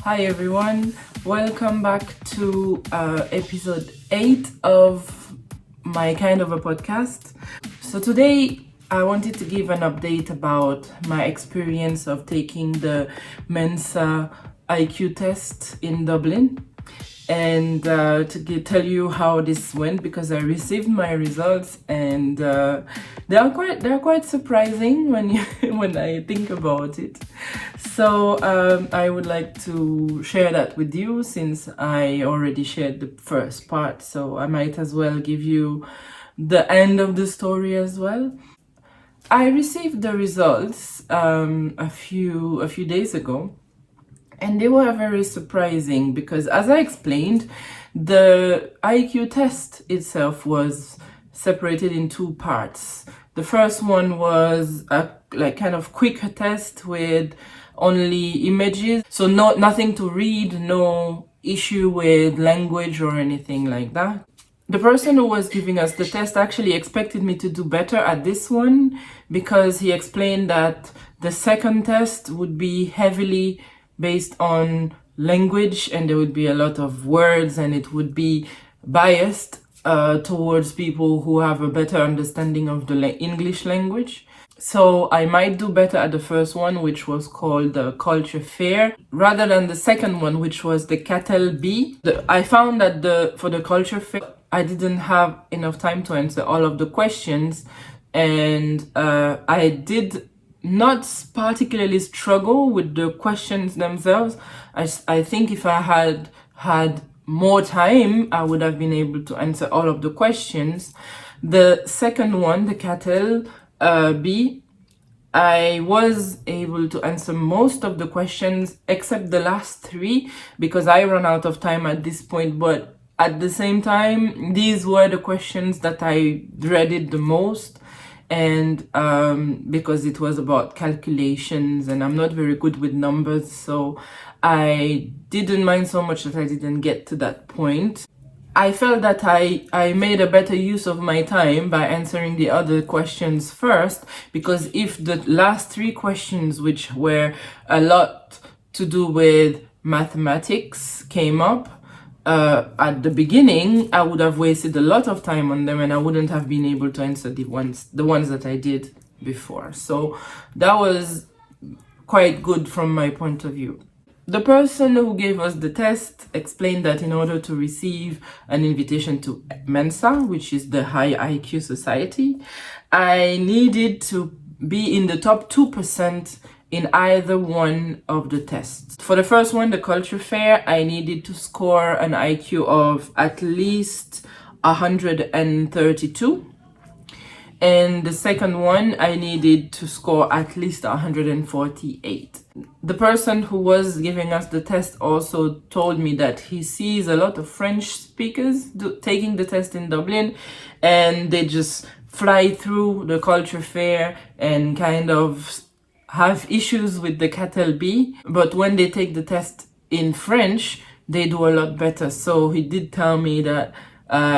Hi everyone, welcome back to episode 8 of my kind of a podcast. So today I wanted to give an update about my experience of taking the Mensa IQ test in Dublin, and tell you how this went, because I received my results and they're quite surprising when you when I think about it. So I would like to share that with you, since I already shared the first part, so I might as well give you the end of the story as well. I received the results a few days ago, and they were very surprising because, as I explained, the IQ test itself was separated in two parts. The first one was a kind of quicker test with only images, so nothing to read, no issue with language or anything like that. The person who was giving us the test actually expected me to do better at this one, because he explained that the second test would be heavily based on language and there would be a lot of words and it would be biased towards people who have a better understanding of the English language. So I might do better at the first one, which was called the culture fair, rather than the second one, which was the cattle B. I found that for the culture fair, I didn't have enough time to answer all of the questions, and I did not particularly struggle with the questions themselves. I think if I had more time, I would have been able to answer all of the questions. The second one, the cattle B, I was able to answer most of the questions except the last three, because I ran out of time at this point. But at the same time, these were the questions that I dreaded the most, and because it was about calculations and I'm not very good with numbers, so I didn't mind so much that I didn't get to that point. I felt that I made a better use of my time by answering the other questions first, because if the last three questions, which were a lot to do with mathematics, came up at the beginning, I would have wasted a lot of time on them and I wouldn't have been able to answer the ones that I did before. So that was quite good from my point of view. The person who gave us the test explained that in order to receive an invitation to Mensa, which is the High IQ Society, I needed to be in the top 2% in either one of the tests. For the first one, the culture fair, I needed to score an IQ of at least 132. And the second one, I needed to score at least 148. The person who was giving us the test also told me that he sees a lot of French speakers taking the test in Dublin, and they just fly through the culture fair and kind of have issues with the cattle B, but when they take the test in French, they do a lot better. So he did tell me that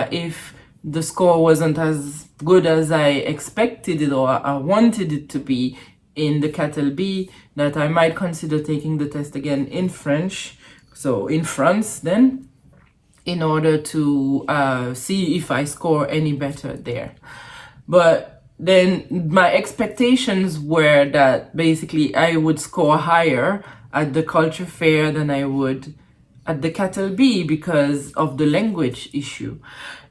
if the score wasn't as good as I expected it or I wanted it to be in the cattle B, that I might consider taking the test again in French, so in France then, in order to see if I score any better there. But then my expectations were that basically I would score higher at the culture fair than I would at the cattle B because of the language issue.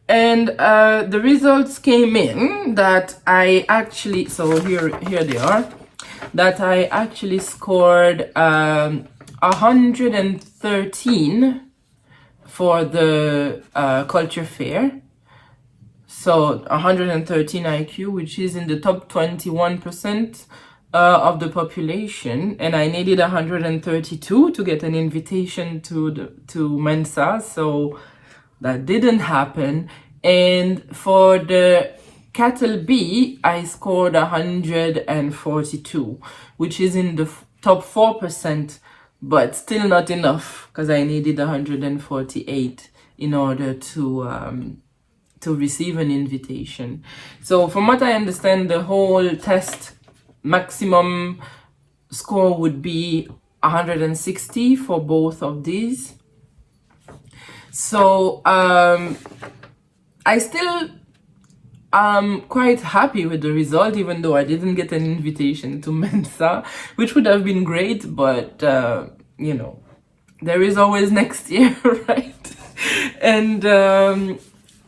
And the results came in that I actually, so here they are, that I actually scored 113 for the culture fair. So 113 IQ, which is in the top 21% of the population, and I needed 132 to get an invitation to Mensa, so that didn't happen. And for the cattle B, I scored 142, which is in the top 4%, but still not enough because I needed 148 in order to receive an invitation. So from what I understand, the whole test maximum score would be 160 for both of these. So I still am quite happy with the result, even though I didn't get an invitation to Mensa, which would have been great, but you know, there is always next year, right? And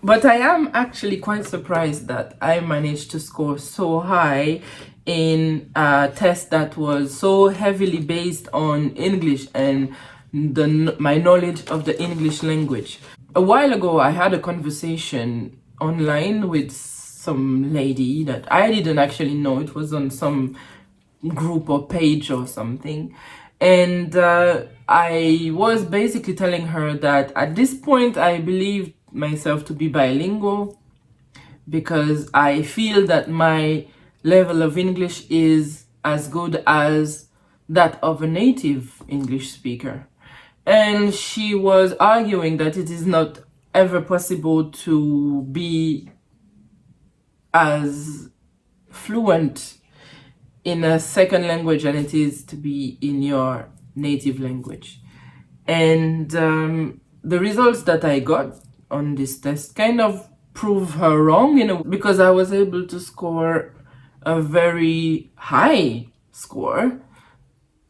but I am actually quite surprised that I managed to score so high in a test that was so heavily based on English and my knowledge of the English language. A while ago, I had a conversation online with some lady that I didn't actually know. It was on some group or page or something. And I was basically telling her that at this point, I believe myself to be bilingual because I feel that my level of English is as good as that of a native English speaker. And she was arguing that it is not ever possible to be as fluent in a second language than it is to be in your native language. And the results that I got on this test kind of prove her wrong, because I was able to score a very high score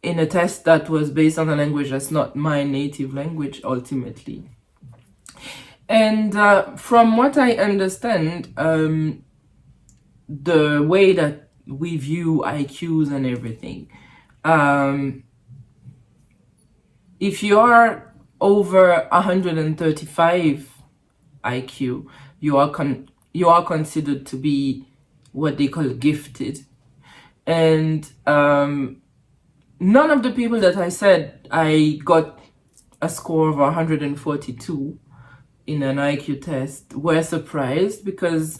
in a test that was based on a language that's not my native language ultimately. And from what I understand, the way that we view IQs and everything, if you are over 135 IQ, you are considered to be what they call gifted. And none of the people that I said I got a score of 142 in an IQ test were surprised, because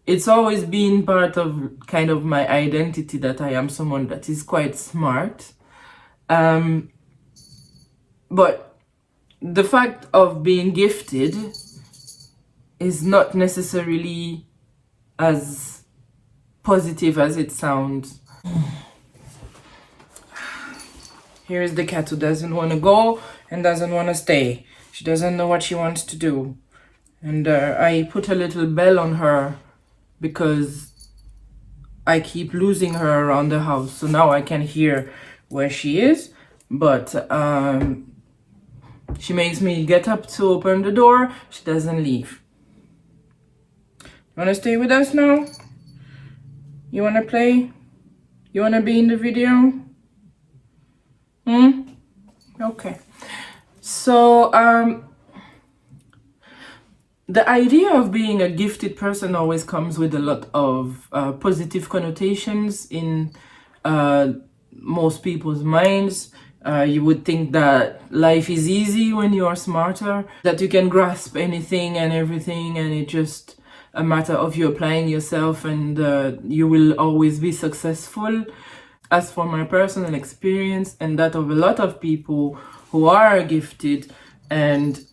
it's always been part of kind of my identity that I am someone that is quite smart. But the fact of being gifted is not necessarily as positive as it sounds. Here is the cat who doesn't want to go and doesn't want to stay. She doesn't know what she wants to do. And I put a little bell on her because I keep losing her around the house. So now I can hear where she is. But she makes me get up to open the door. She doesn't leave. You want to stay with us now? You want to play? You want to be in the video? Okay. So the idea of being a gifted person always comes with a lot of positive connotations in most people's minds. You would think that life is easy when you are smarter, that you can grasp anything and everything, and it's just a matter of you applying yourself, and you will always be successful. As for my personal experience and that of a lot of people who are gifted, and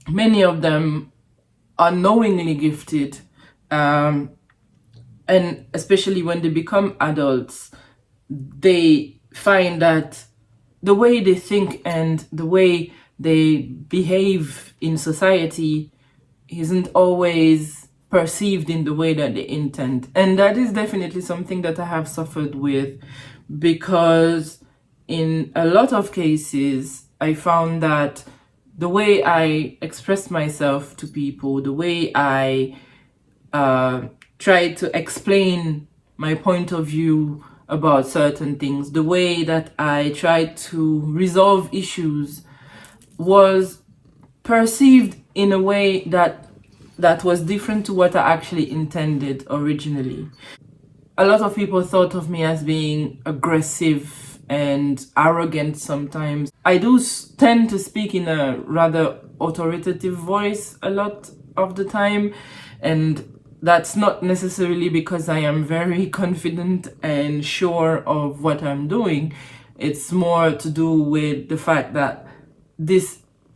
many of them unknowingly gifted, and especially when they become adults, they find that the way they think and the way they behave in society isn't always perceived in the way that they intend. And that is definitely something that I have suffered with, because in a lot of cases I found that the way I express myself to people, the way I try to explain my point of view about certain things, the way that I try to resolve issues was perceived in a way that was different to what I actually intended originally. A lot of people thought of me as being aggressive and arrogant sometimes. I do tend to speak in a rather authoritative voice a lot of the time, and that's not necessarily because I am very confident and sure of what I'm doing. It's more to do with the fact that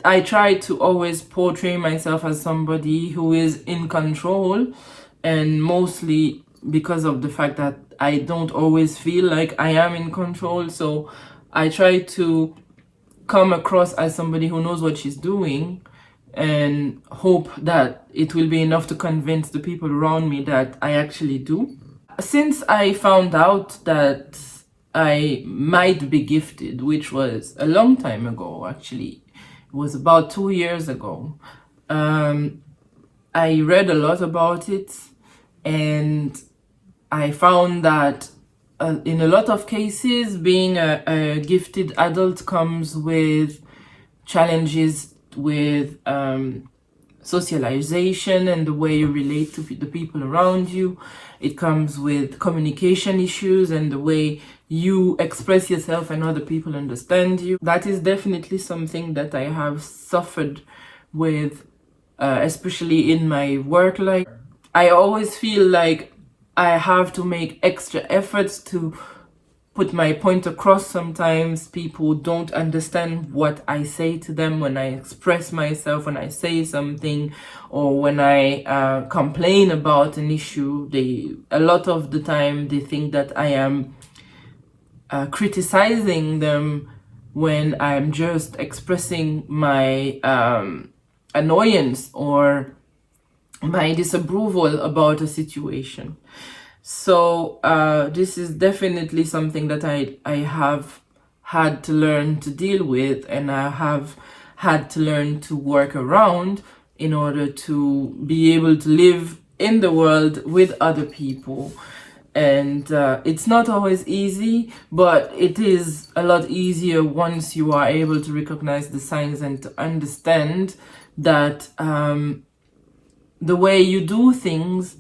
I try to always portray myself as somebody who is in control, and mostly because of the fact that I don't always feel like I am in control. So I try to come across as somebody who knows what she's doing and hope that it will be enough to convince the people around me that I actually do. Since I found out that I might be gifted, which was a long time ago, actually, it was about 2 years ago, I read a lot about it, and I found that in a lot of cases, being a gifted adult comes with challenges with socialization and the way you relate to the people around you. It comes with communication issues and the way you express yourself and other people understand you. That is definitely something that I have suffered with, especially in my work life. I always feel like I have to make extra efforts to put my point across. Sometimes people don't understand what I say to them when I express myself, when I say something, or when I complain about an issue. A lot of the time they think that I am criticizing them when I'm just expressing my annoyance or my disapproval about a situation. So this is definitely something that I have had to learn to deal with, and I have had to learn to work around in order to be able to live in the world with other people. And it's not always easy, but it is a lot easier once you are able to recognize the signs and to understand that the way you do things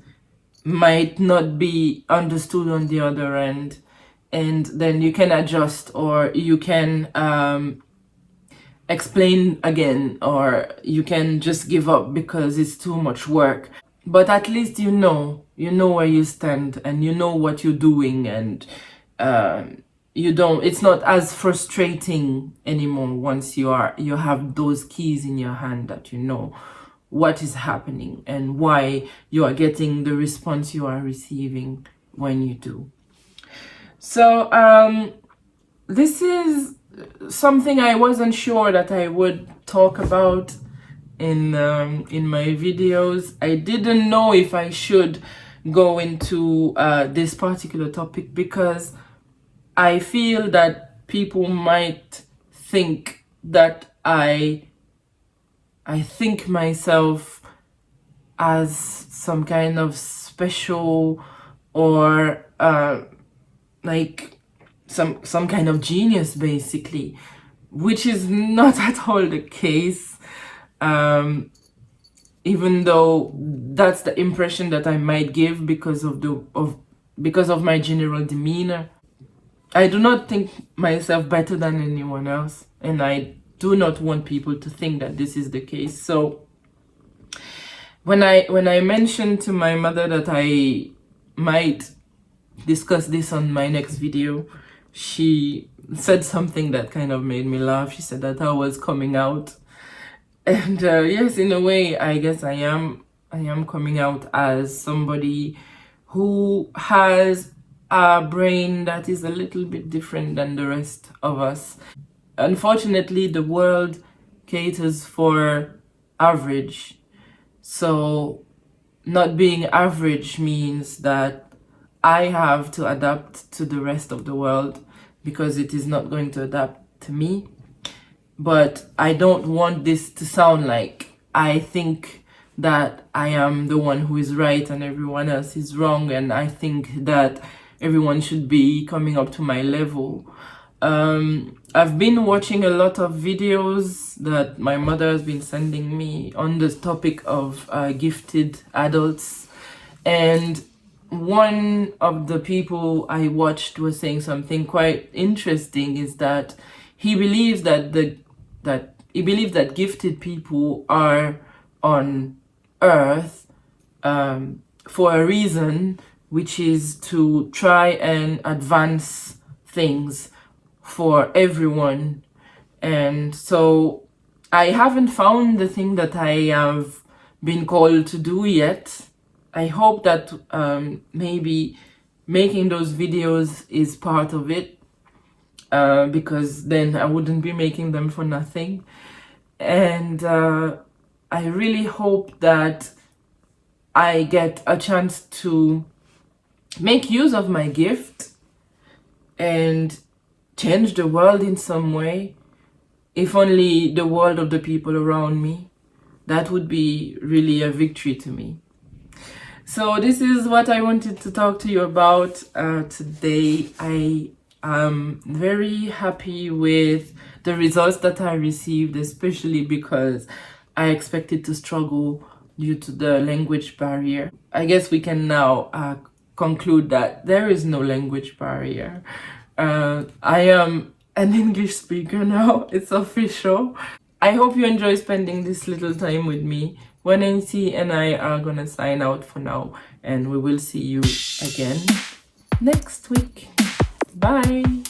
might not be understood on the other end, and then you can adjust, or you can explain again, or you can just give up because it's too much work. But at least you know where you stand, and you know what you're doing, and it's not as frustrating anymore once you have those keys in your hand, that you know what is happening and why you are getting the response you are receiving when you do. So this is something I wasn't sure that I would talk about in my videos. I didn't know if I should go into this particular topic, because I feel that people might think that I think myself as some kind of special, or like some kind of genius, basically, which is not at all the case. Even though that's the impression that I might give because of my general demeanor. I do not think myself better than anyone else, and I do not want people to think that this is the case. So when I mentioned to my mother that I might discuss this on my next video, she said something that kind of made me laugh. She said that I was coming out. And yes, in a way, I guess I am coming out as somebody who has a brain that is a little bit different than the rest of us. Unfortunately, the world caters for average. So not being average means that I have to adapt to the rest of the world, because it is not going to adapt to me. But I don't want this to sound like I think that I am the one who is right and everyone else is wrong, and I think that everyone should be coming up to my level. I've been watching a lot of videos that my mother has been sending me on the topic of gifted adults, and one of the people I watched was saying something quite interesting, is that he believes that gifted people are on earth for a reason, which is to try and advance things for everyone. And so I haven't found the thing that I have been called to do yet. I hope that maybe making those videos is part of it. because then I wouldn't be making them for nothing. And I really hope that I get a chance to make use of my gift and change the world in some way, if only the world of the people around me. That would be really a victory to me. So this is what I wanted to talk to you about today. I am very happy with the results that I received, especially because I expected to struggle due to the language barrier. I guess we can now conclude that there is no language barrier. I am an English speaker now, it's official. I hope you enjoy spending this little time with me. Nancy and I are gonna sign out for now, and we will see you again next week. Bye.